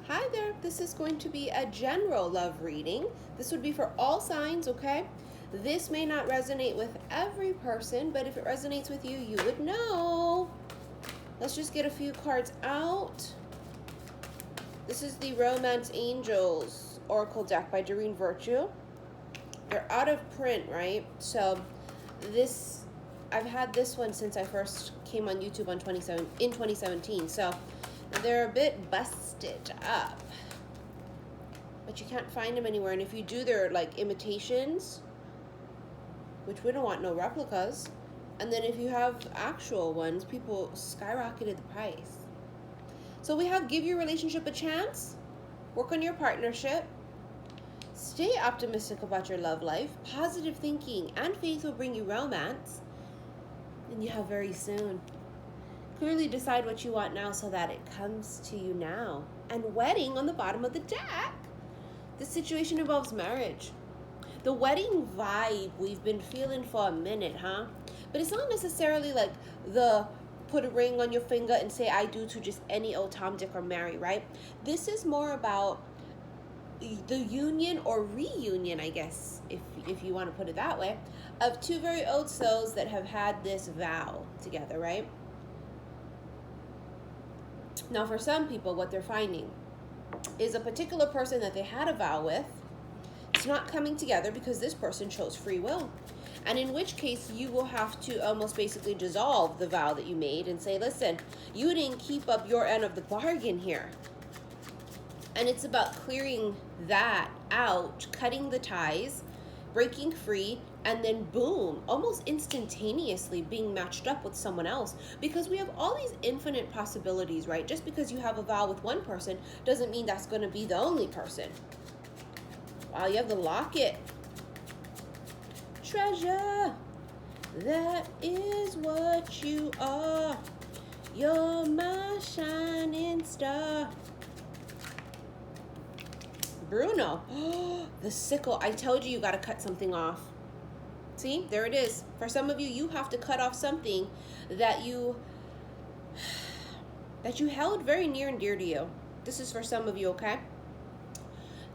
Hi there, this is going to be a general love reading. This would be for all signs, okay? This may not resonate with every person, but if it resonates with you, you would know. Let's just get a few cards out. This is the Romance Angels Oracle deck by Doreen Virtue. They're out of print, right? So I've had this one since I first came on YouTube in 2017. So they're a bit busted up, but you can't find them anywhere. And if you do, they're like imitations, which we don't want no replicas. And then if you have actual ones, people skyrocketed the price. So we have give your relationship a chance, work on your partnership, stay optimistic about your love life, positive thinking and faith will bring you romance, and you have very soon. Clearly decide what you want now so that it comes to you now. And wedding on the bottom of the deck. The situation involves marriage. The wedding vibe we've been feeling for a minute, huh? But it's not necessarily like the put a ring on your finger and say I do to just any old Tom, Dick, or Mary, right? This is more about the union or reunion, I guess, if you want to put it that way, of two very old souls that have had this vow together, right? Now, for some people, what they're finding is a particular person that they had a vow with. It's not coming together because this person chose free will. And in which case, you will have to almost basically dissolve the vow that you made and say, listen, you didn't keep up your end of the bargain here. And it's about clearing that out, cutting the ties, breaking free, and then boom, almost instantaneously being matched up with someone else. Because we have all these infinite possibilities, right? Just because you have a vow with one person doesn't mean that's going to be the only person. Wow, you have the locket. Treasure, that is what you are. You're my shining star. Bruno, the sickle. I told you got to cut something off. See, there it is. For some of you, you have to cut off something that you held very near and dear to you. This is for some of you, okay?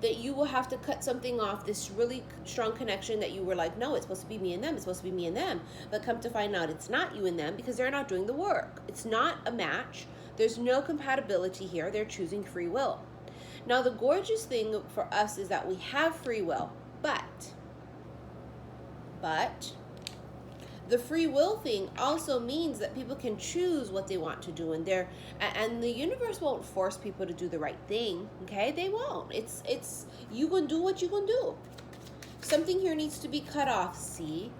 That you will have to cut something off, this really strong connection that you were like, no, it's supposed to be me and them, it's supposed to be me and them. But come to find out it's not you and them because they're not doing the work. It's not a match. There's no compatibility here. They're choosing free will. Now, the gorgeous thing for us is that we have free will, but the free will thing also means that people can choose what they want to do, and the universe won't force people to do the right thing, okay? They won't. It's you gonna do what you gonna do. Something here needs to be cut off. See?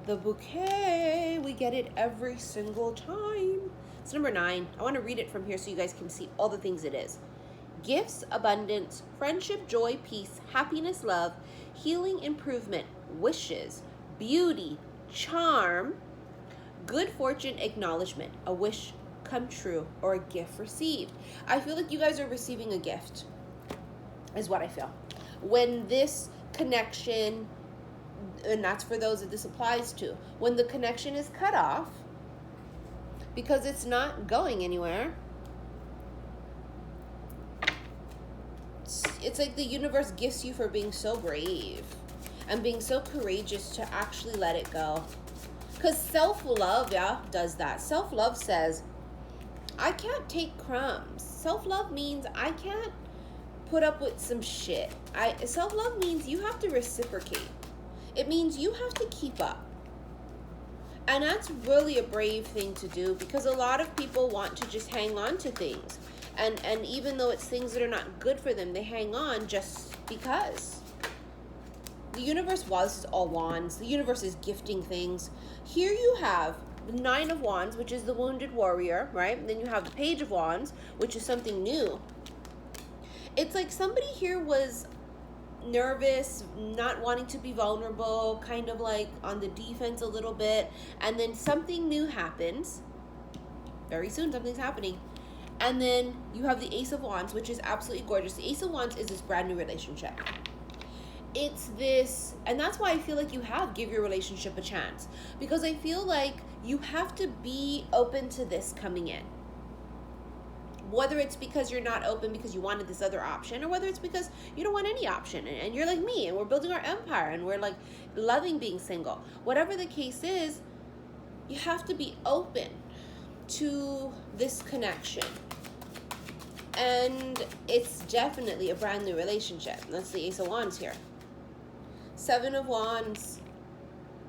The bouquet, we get it every single time. It's number 9. I want to read it from here so you guys can see all the things it is. Gifts, abundance, friendship, joy, peace, happiness, love, healing, improvement, wishes, beauty, charm, good fortune, acknowledgement, a wish come true, or a gift received. I feel like you guys are receiving a gift, is what I feel. When this connection, and that's for those that this applies to, when the connection is cut off, because it's not going anywhere, it's like the universe gifts you for being so brave and being so courageous to actually let it go. Because self-love, does that. Self-love says, I can't take crumbs. Self-love means I can't put up with some shit. Self-love means you have to reciprocate. It means you have to keep up. And that's really a brave thing to do, because a lot of people want to just hang on to things. And even though it's things that are not good for them, they hang on just because. The universe, wow, this is all wands. The universe is gifting things. Here you have the 9 of Wands, which is the wounded warrior, right? And then you have the Page of Wands, which is something new. It's like somebody here was nervous, not wanting to be vulnerable, kind of like on the defense a little bit. And then something new happens. Very soon, something's happening. And then you have the Ace of Wands, which is absolutely gorgeous. The Ace of Wands is this brand new relationship. It's this, and that's why I feel like you have give your relationship a chance. Because I feel like you have to be open to this coming in. Whether it's because you're not open because you wanted this other option, or whether it's because you don't want any option, and you're like me, and we're building our empire, and we're like loving being single. Whatever the case is, you have to be open to this connection. And it's definitely a brand new relationship. That's the Ace of Wands here. Seven of Wands.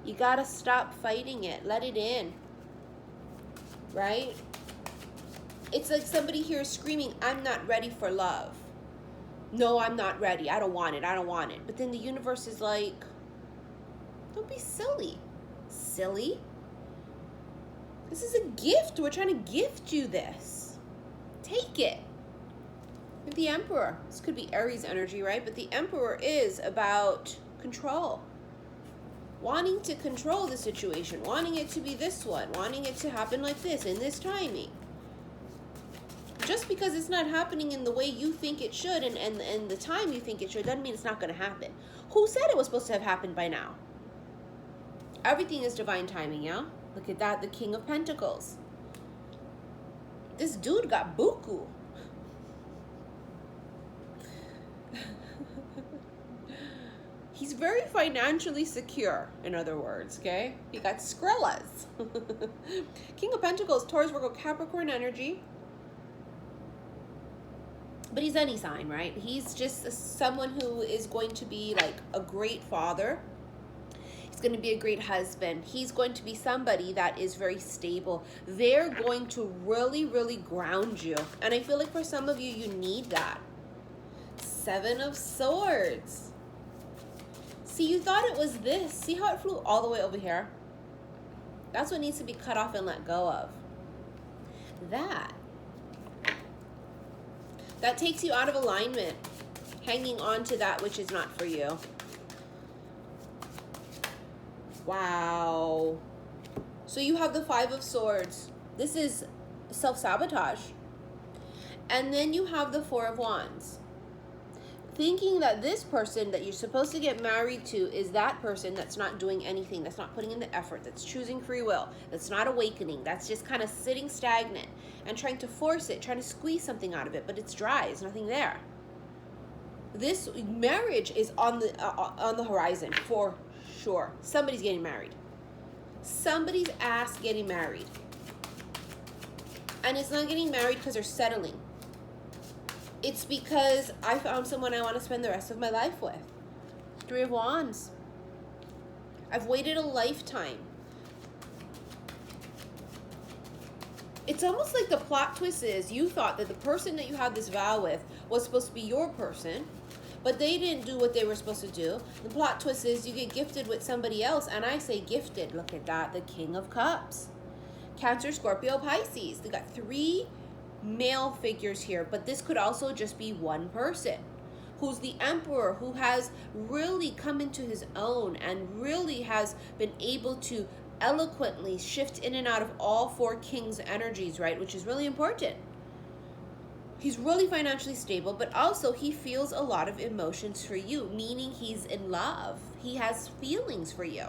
You gotta stop fighting it. Let it in. Right? It's like somebody here is screaming, I'm not ready for love. No, I'm not ready. I don't want it. I don't want it. But then the universe is like, don't be silly. Silly? This is a gift. We're trying to gift you this. Take it. The Emperor. This could be Aries energy, right? But the Emperor is about control. Wanting to control the situation. Wanting it to be this one. Wanting it to happen like this, in this timing. Just because it's not happening in the way you think it should and the time you think it should, doesn't mean it's not going to happen. Who said it was supposed to have happened by now? Everything is divine timing, yeah? Look at that, the King of Pentacles. This dude got buku. He's very financially secure, in other words, okay? He got Skrellas. King of Pentacles, Taurus, Virgo, Capricorn energy. But he's any sign, right? He's just someone who is going to be like a great father. He's going to be a great husband. He's going to be somebody that is very stable. They're going to really, really ground you. And I feel like for some of you, you need that. Seven of Swords. See, you thought it was this. See how it flew all the way over here? That's what needs to be cut off and let go of. That takes you out of alignment, hanging on to that which is not for you. Wow. So you have the Five of Swords. This is self-sabotage. And then you have the Four of Wands. Thinking that this person that you're supposed to get married to is that person that's not doing anything, that's not putting in the effort, that's choosing free will, that's not awakening, that's just kind of sitting stagnant and trying to force it, trying to squeeze something out of it, but it's dry, there's nothing there. This marriage is on the horizon for sure. Somebody's getting married. Somebody's ass getting married. And it's not getting married because they're settling. It's because I found someone I want to spend the rest of my life with. Three of Wands. I've waited a lifetime. It's almost like the plot twist is you thought that the person that you had this vow with was supposed to be your person, but they didn't do what they were supposed to do. The plot twist is you get gifted with somebody else, and I say gifted. Look at that, the King of Cups. Cancer, Scorpio, Pisces. They got three male figures here, but this could also just be one person who's the Emperor, who has really come into his own and really has been able to eloquently shift in and out of all four kings energies, right? Which is really important. He's really financially stable, but also he feels a lot of emotions for you, meaning he's in love. He has feelings for you.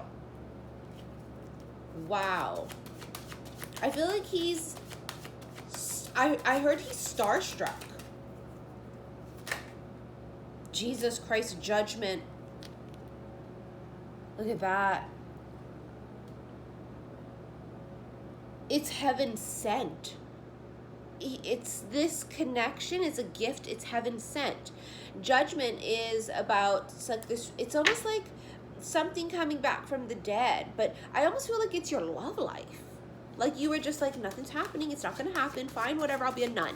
Wow. I feel like I heard he's starstruck. Jesus Christ, judgment. Look at that. It's heaven sent. It's this connection. It's a gift. It's heaven sent. Judgment is about, it's like this, it's almost like something coming back from the dead, but I almost feel like it's your love life. Like you were just like, nothing's happening. It's not going to happen. Fine, whatever. I'll be a nun.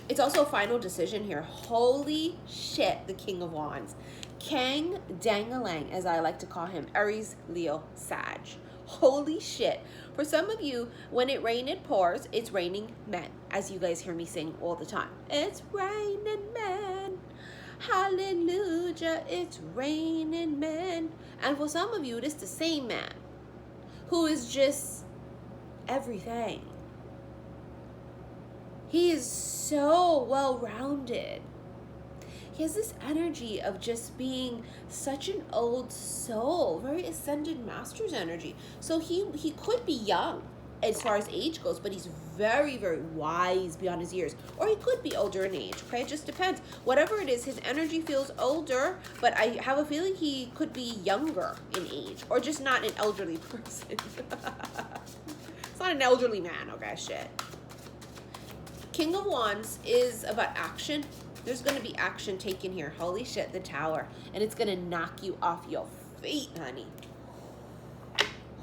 It's also a final decision here. Holy shit, the King of Wands. Kang Dangalang, as I like to call him. Aries, Leo, Sag. Holy shit. For some of you, when it rains, it pours. It's raining men. As you guys hear me sing all the time. It's raining men. Hallelujah, it's raining men. And for some of you, it is the same man who is just everything. He is so well-rounded. He has this energy of just being such an old soul, very ascended master's energy. So he could be young as far as age goes, but he's very, very wise beyond his years. Or he could be older in age, okay? It just depends. Whatever it is, his energy feels older, but I have a feeling he could be younger in age, or just not an elderly person. It's not an elderly man, okay? Shit. King of Wands is about action. There's going to be action taken here. Holy shit, the Tower. And it's going to knock you off your feet, honey.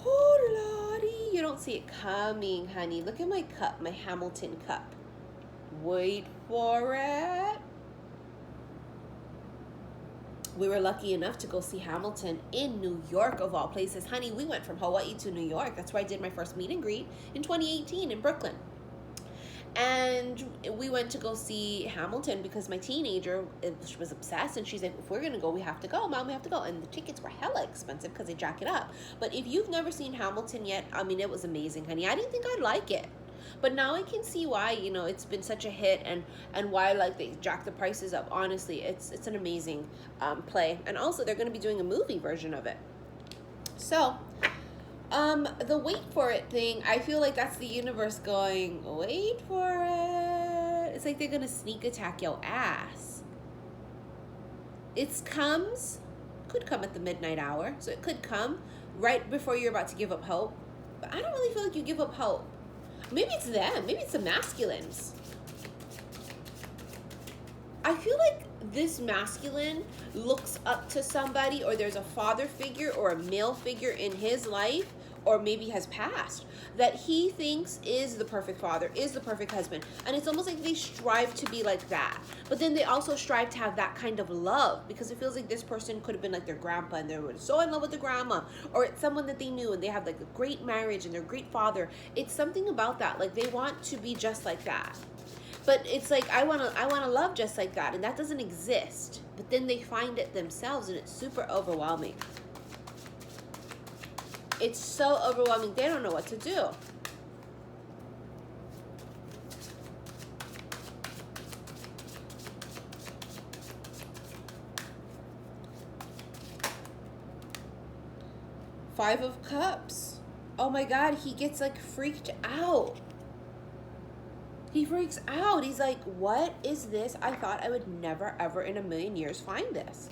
Oh, Lordy. You don't see it coming, honey. Look at my cup, my Hamilton cup. Wait for it. We were lucky enough to go see Hamilton in New York, of all places. Honey, we went from Hawaii to New York. That's where I did my first meet and greet in 2018 in Brooklyn. And we went to go see Hamilton because my teenager was obsessed, and she's like, if we're going to go, we have to go. Mom, we have to go. And the tickets were hella expensive because they jack it up. But if you've never seen Hamilton yet, I mean, it was amazing, honey. I didn't think I'd like it. But now I can see why, you know, it's been such a hit, and why, like, they jack the prices up. Honestly, it's an amazing play. And also, they're going to be doing a movie version of it. So, the wait for it thing, I feel like that's the universe going, wait for it. It's like they're going to sneak attack your ass. It could come at the midnight hour. So it could come right before you're about to give up hope. But I don't really feel like you give up hope. Maybe it's them. Maybe it's the masculines. I feel like this masculine looks up to somebody, or there's a father figure or a male figure in his life, or maybe has passed, that he thinks is the perfect father, is the perfect husband. And it's almost like they strive to be like that. But then they also strive to have that kind of love, because it feels like this person could have been like their grandpa, and they were so in love with the grandma, or it's someone that they knew and they have like a great marriage and they're a great father. It's something about that. Like they want to be just like that. But it's like, I want to love just like that, and that doesn't exist. But then they find it themselves, and it's super overwhelming. It's so overwhelming. They don't know what to do. Five of Cups. Oh my God, he gets like freaked out. He freaks out. He's like, what is this? I thought I would never, ever in a million years find this.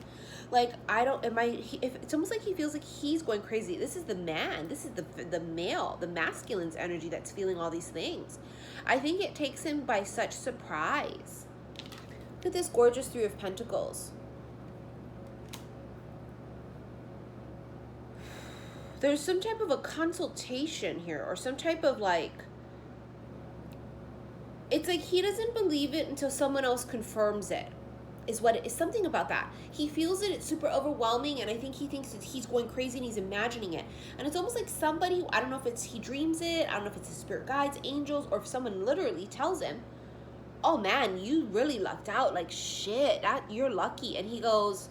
Like, it's almost like he feels like he's going crazy. This is the man. This is the male, the masculine's energy that's feeling all these things. I think it takes him by such surprise. Look at this gorgeous Three of Pentacles. There's some type of a consultation here, or some type of like, it's like he doesn't believe it until someone else confirms it. Is what it is. Something about that. He feels it. It's super overwhelming, and I think he thinks that he's going crazy and he's imagining it. And it's almost like somebody, I don't know if it's he dreams it, I don't know if it's his spirit guides, angels, or if someone literally tells him, oh man, you really lucked out. Like shit, you're lucky. And he goes,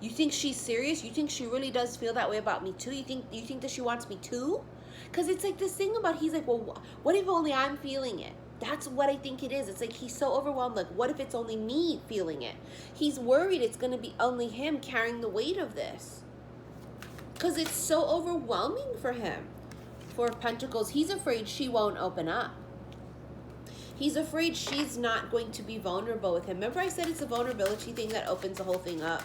you think she's serious? You think she really does feel that way about me too? You think that she wants me too? Because it's like this thing about, he's like, well, what if only I'm feeling it? That's what I think it is. It's like he's so overwhelmed. Like, what if it's only me feeling it? He's worried it's going to be only him carrying the weight of this. Because it's so overwhelming for him. Four of Pentacles. He's afraid she won't open up. He's afraid she's not going to be vulnerable with him. Remember I said it's a vulnerability thing that opens the whole thing up.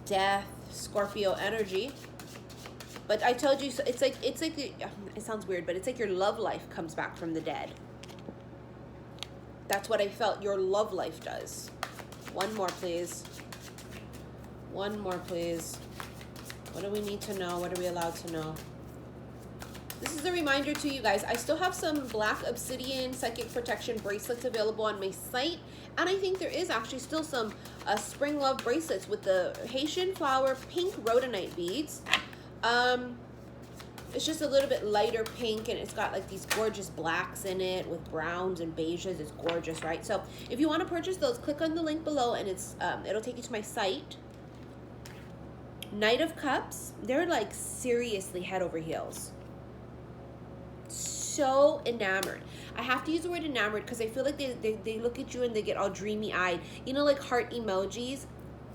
Death, Scorpio energy. But I told you, so it's like it sounds weird, but it's like your love life comes back from the dead. That's what I felt your love life does. One more, please. One more, please. What do we need to know? What are we allowed to know? This is a reminder to you guys. I still have some black obsidian psychic protection bracelets available on my site. And I think there is actually still some spring love bracelets with the Haitian flower pink rhodonite beads. It's just a little bit lighter pink, and it's got like these gorgeous blacks in it with browns and beiges. It's gorgeous, right? So if you want to purchase those, click on the link below, and it'll take you to my site. Knight of Cups. They're like seriously head over heels. So enamored. I have to use the word enamored because I feel like they look at you and they get all dreamy eyed. You know, like heart emojis.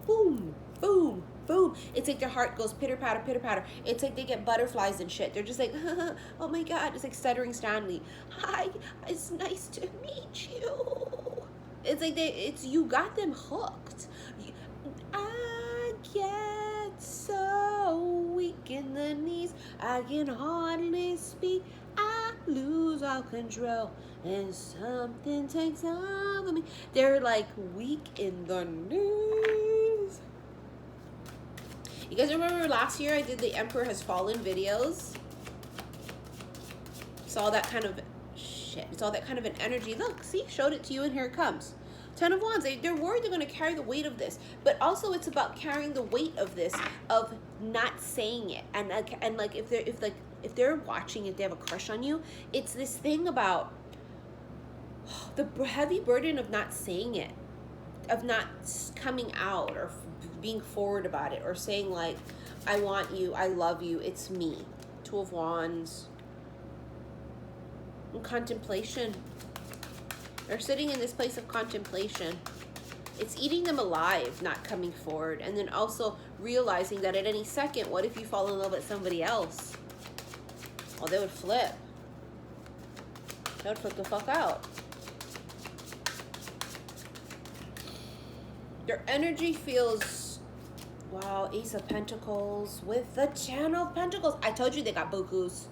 Boom, boom, boom. It's like their heart goes pitter patter, pitter patter. It's like they get butterflies and shit. They're just like, oh my God. It's like stuttering Stanley. Hi, it's nice to meet you. It's like you got them hooked. I get so weak in the knees, I can hardly speak. I lose all control and something takes over me. They're like weak in the knees. You guys remember last year I did the Emperor Has Fallen videos? It's all that kind of shit. It's all that kind of an energy. Look, see, showed it to you and here it comes. 10 of Wands, they're worried they're going to carry the weight of this, but also it's about carrying the weight of this, of not saying it, and like if they're watching, if they have a crush on you, it's this thing about the heavy burden of not saying it, of not coming out or being forward about it, or saying like, I want you, I love you, it's me. 2 of Wands, and contemplation. They're sitting in this place of contemplation. It's eating them alive, not coming forward. And then also realizing that at any second, what if you fall in love with somebody else? Oh, they would flip. They would flip the fuck out. Their energy feels, wow, Ace of Pentacles with the 10 of Pentacles. I told you they got bukus.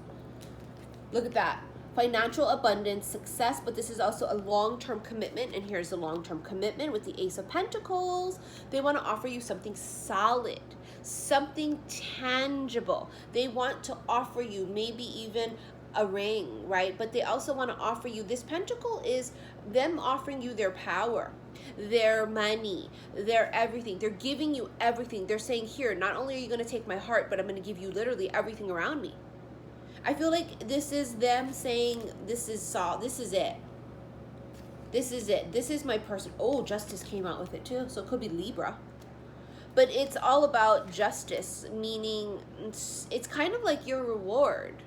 Look at that. Financial abundance, success, but this is also a long-term commitment, and here's the long-term commitment with the Ace of Pentacles. They want to offer you something solid, something tangible. They want to offer you maybe even a ring, right? But they also want to offer you, this pentacle is them offering you their power, their money, their everything. They're giving you everything. They're saying, here, not only are you going to take my heart, but I'm going to give you literally everything around me. I feel like this is them saying, this is it. This is it. This is my person. Oh, Justice came out with it too. So it could be Libra. But it's all about justice, meaning it's kind of like your reward.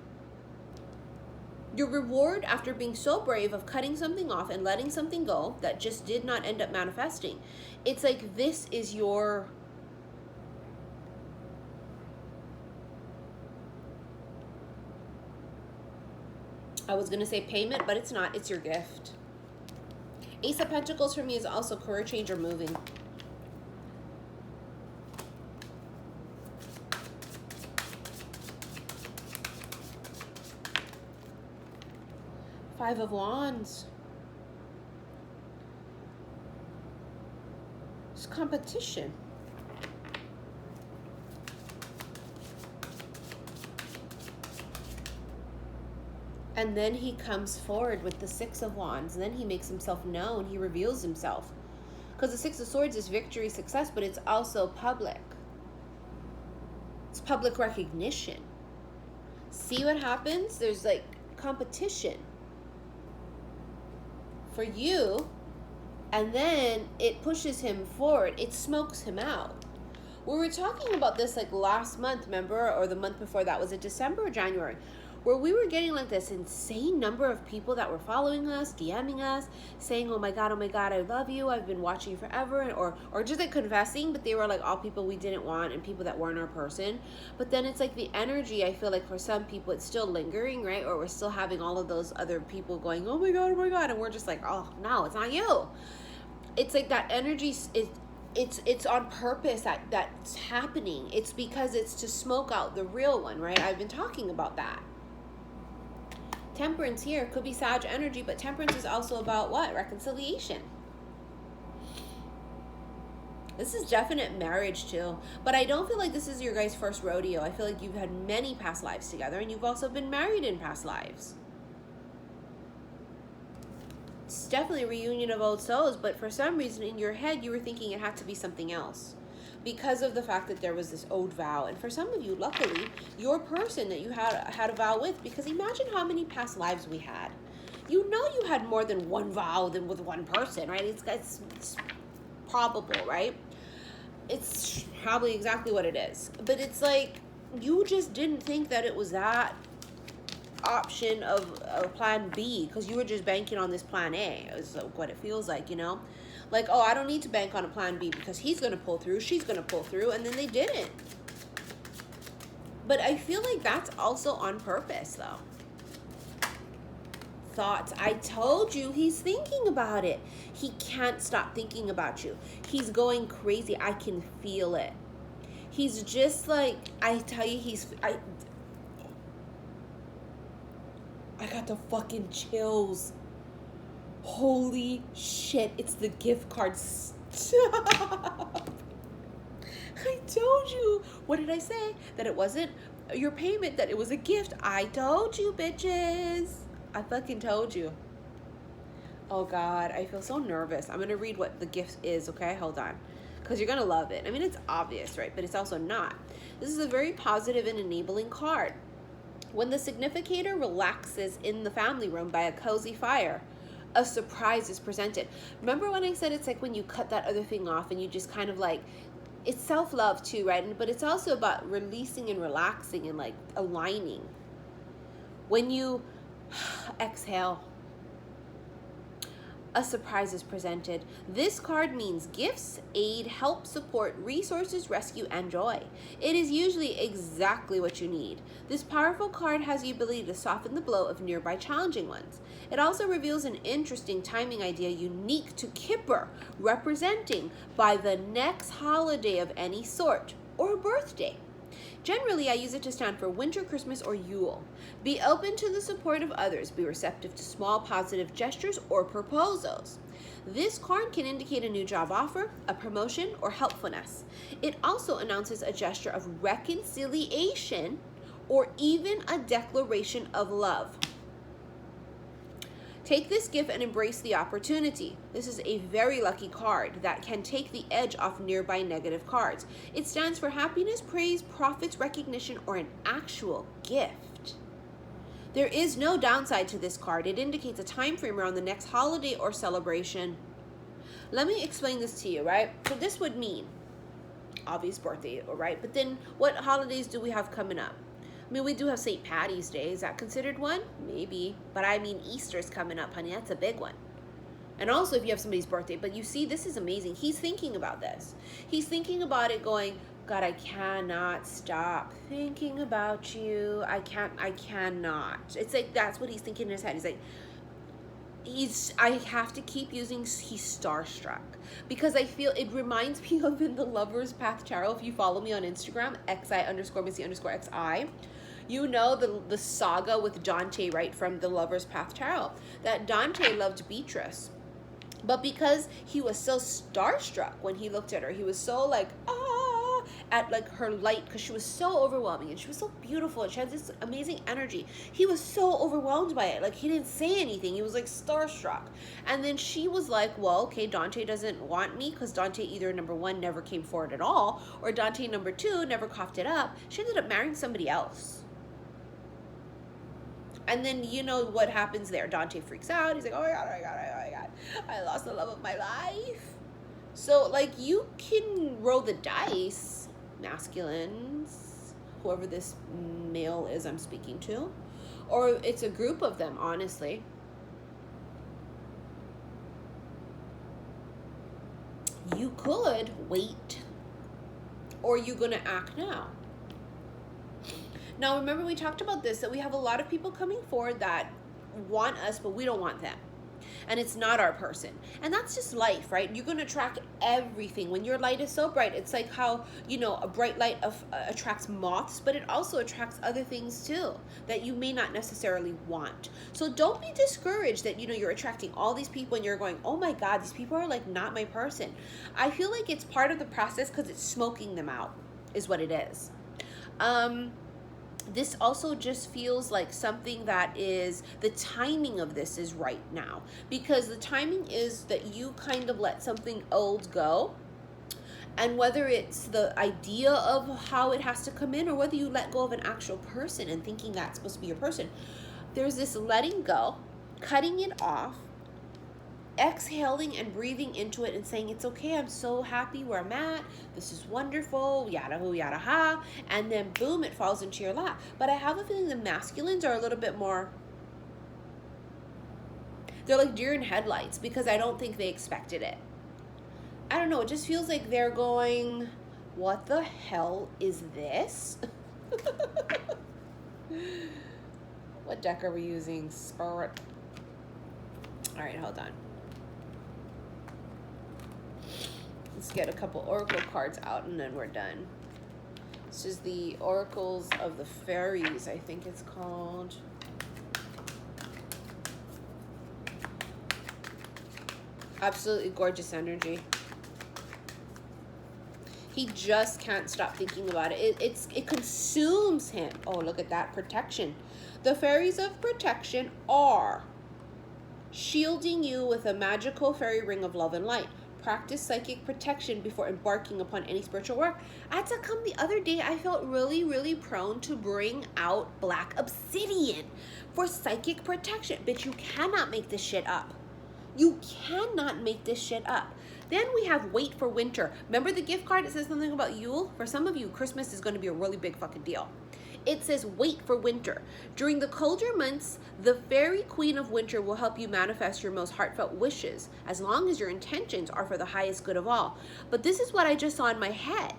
Your reward after being so brave of cutting something off and letting something go that just did not end up manifesting. It's like this is your... I was going to say payment, but it's not. It's your gift. Ace of Pentacles for me is also career change or moving. Five of Wands. It's competition. And then he comes forward with the Six of Wands. And then he makes himself known. He reveals himself. Because the Six of Swords is victory, success, but it's also public. It's public recognition. See what happens? There's like competition for you. And then it pushes him forward. It smokes him out. We were talking about this like last month, remember? Or the month before that. Was it December or January? Where we were getting like this insane number of people that were following us, DMing us, saying, oh my God, I love you, I've been watching you forever, or just like confessing, but they were like all people we didn't want and people that weren't our person. But then it's like the energy, I feel like for some people it's still lingering, right? Or we're still having all of those other people going, oh my God, and we're just like, oh no, it's not you. It's like that energy is... It's on purpose that's happening. It's because it's to smoke out the real one, right? I've been talking about that. Temperance here could be Sag energy, but Temperance is also about what? Reconciliation. This is definite marriage too. But I don't feel like this is your guys' first rodeo. I feel like you've had many past lives together, and you've also been married in past lives. It's definitely a reunion of old souls, but for some reason in your head you were thinking it had to be something else because of the fact that there was this old vow. And for some of you, luckily, your person that you had a vow with, because imagine how many past lives we had. You know you had more than one vow than with one person, right? It's probable, right? It's probably exactly what it is. But it's like you just didn't think that it was that option of a plan B because you were just banking on this plan A, is what it feels like, you know? Like, oh, I don't need to bank on a plan B because he's going to pull through, she's going to pull through, and then they didn't. But I feel like that's also on purpose, though. Thoughts. I told you he's thinking about it. He can't stop thinking about you. He's going crazy. I can feel it. He's just like, I tell you, I got the fucking chills. Holy shit, it's the gift card. Stop. I told you. What did I say? That it wasn't your payment, that it was a gift. I told you, bitches. I fucking told you. Oh God, I feel so nervous. I'm gonna read what the gift is, okay? Hold on. Because you're gonna love it. I mean, it's obvious, right? But it's also not. This is a very positive and enabling card. When the significator relaxes in the family room by a cozy fire, a surprise is presented. Remember when I said it's like when you cut that other thing off and you just kind of like, it's self-love too, right? But it's also about releasing and relaxing and like aligning. When you exhale, a surprise is presented. This card means gifts, aid, help, support, resources, rescue, and joy. It is usually exactly what you need. This powerful card has the ability to soften the blow of nearby challenging ones. It also reveals an interesting timing idea unique to Kippur, representing by the next holiday of any sort, or birthday. Generally, I use it to stand for winter, Christmas, or Yule. Be open to the support of others. Be receptive to small positive gestures or proposals. This card can indicate a new job offer, a promotion, or helpfulness. It also announces a gesture of reconciliation or even a declaration of love. Take this gift and embrace the opportunity. This is a very lucky card that can take the edge off nearby negative cards. It stands for happiness, praise, profits, recognition, or an actual gift. There is no downside to this card. It indicates a time frame around the next holiday or celebration. Let me explain this to you, right? So this would mean obvious birthday, right? But then what holidays do we have coming up? I mean, we do have St. Patty's Day. Is that considered one? Maybe. But I mean, Easter's coming up, honey. That's a big one. And also if you have somebody's birthday. But you see, this is amazing. He's thinking about this. He's thinking about it going, God, I cannot stop thinking about you. I cannot. It's like, that's what he's thinking in his head. He's like, I have to keep using, he's starstruck. Because I feel, it reminds me of in the Lover's Path Tarot, if you follow me on Instagram, xi_missy_xi, you know the saga with Dante, right, from the Lover's Path Tarot, that Dante loved Beatrice. But because he was so starstruck when he looked at her, he was so like, at like her light, because she was so overwhelming and she was so beautiful and she had this amazing energy. He was so overwhelmed by it. Like, he didn't say anything. He was like starstruck. And then she was like, well, okay, Dante doesn't want me, because Dante either, number one, never came forward at all, or Dante, number two, never coughed it up. She ended up marrying somebody else. And then you know what happens there. Dante freaks out. He's like, oh my God, oh my God, oh my God. I lost the love of my life. So, like, you can roll the dice, masculines, whoever this male is I'm speaking to. Or it's a group of them, honestly. You could wait. Or you're going to act now. Now, remember we talked about this, that we have a lot of people coming forward that want us, but we don't want them. And it's not our person. And that's just life, right? You're going to attract everything. When your light is so bright, it's like how, you know, a bright light attracts moths, but it also attracts other things too that you may not necessarily want. So don't be discouraged that, you know, you're attracting all these people and you're going, oh my God, these people are like not my person. I feel like it's part of the process because it's smoking them out is what it is. This also just feels like something that is, the timing of this is right now, because the timing is that you kind of let something old go, and whether it's the idea of how it has to come in or whether you let go of an actual person and thinking that's supposed to be your person, there's this letting go, cutting it off, exhaling and breathing into it and saying, it's okay, I'm so happy where I'm at, this is wonderful, yada hoo, yada ha, and then boom, it falls into your lap. But I have a feeling the masculines are a little bit more, they're like deer in headlights, because I don't think they expected it. I don't know, it just feels like they're going, what the hell is this? What deck are we using? Spirit. All right, hold on. Let's get a couple oracle cards out and then we're done. This is the Oracles of the Fairies, I think it's called. Absolutely gorgeous energy. He just can't stop thinking about it. It consumes him. Oh, look at that. Protection. The fairies of protection are shielding you with a magical fairy ring of love and light. Practice psychic protection before embarking upon any spiritual work. I had to come the other day, I felt really, really prone to bring out black obsidian for psychic protection. Bitch, you cannot make this shit up. You cannot make this shit up. Then we have wait for winter. Remember the gift card? It says something about Yule. For some of you, Christmas is going to be a really big fucking deal. It says wait for winter. During the colder months, the fairy queen of winter will help you manifest your most heartfelt wishes, as long as your intentions are for the highest good of all. But this is what I just saw in my head.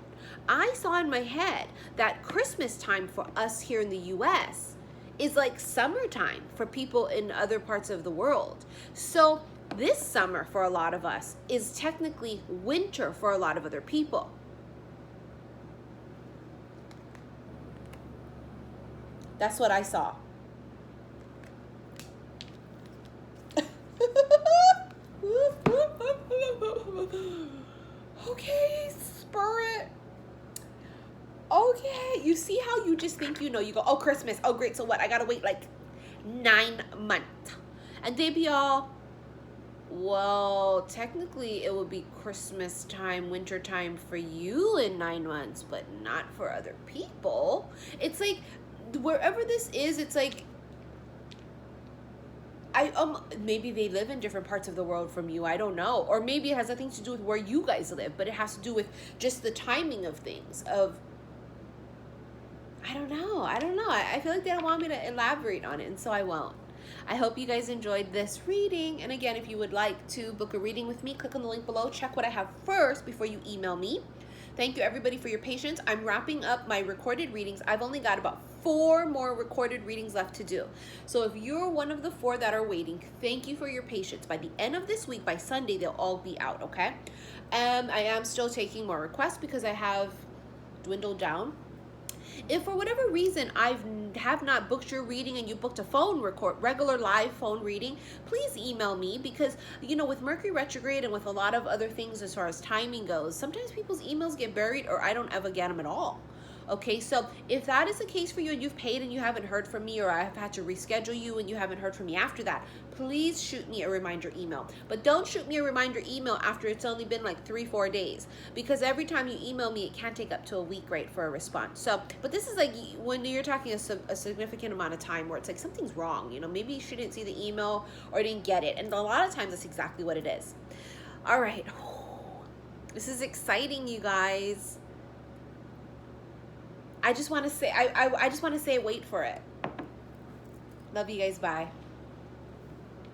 I saw in my head that Christmas time for us here in the US is like summertime for people in other parts of the world. So this summer for a lot of us is technically winter for a lot of other people. That's what I saw. Okay, Spirit. Okay, you see how you just think you know. You go, oh, Christmas. Oh, great. So what? I got to wait like 9 months. And they be all, well, technically it would be Christmas time, winter time for you in 9 months, but not for other people. It's like, wherever this is, it's like, maybe they live in different parts of the world from you. I don't know. Or maybe it has nothing to do with where you guys live, but it has to do with just the timing of things. I don't know. I feel like they don't want me to elaborate on it, and so I won't. I hope you guys enjoyed this reading. And again, if you would like to book a reading with me, click on the link below. Check what I have first before you email me. Thank you, everybody, for your patience. I'm wrapping up my recorded readings. I've only got about 4 more recorded readings left to do. So if you're one of the 4 that are waiting, thank you for your patience. By the end of this week, by Sunday, they'll all be out, okay? I am still taking more requests because I have dwindled down. If for whatever reason I have not booked your reading and you booked a regular live phone reading, please email me, because, you know, with Mercury retrograde and with a lot of other things as far as timing goes, sometimes people's emails get buried or I don't ever get them at all. Okay, so if that is the case for you and you've paid and you haven't heard from me, or I've had to reschedule you and you haven't heard from me after that, please shoot me a reminder email. But don't shoot me a reminder email after it's only been like 3-4 days, because every time you email me, it can take up to a week, right, for a response. So, but this is like when you're talking a significant amount of time where it's like something's wrong, you know, maybe you shouldn't see the email or didn't get it. And a lot of times that's exactly what it is. All right. This is exciting, you guys. I just want to say, I just want to say, wait for it. Love you guys. Bye.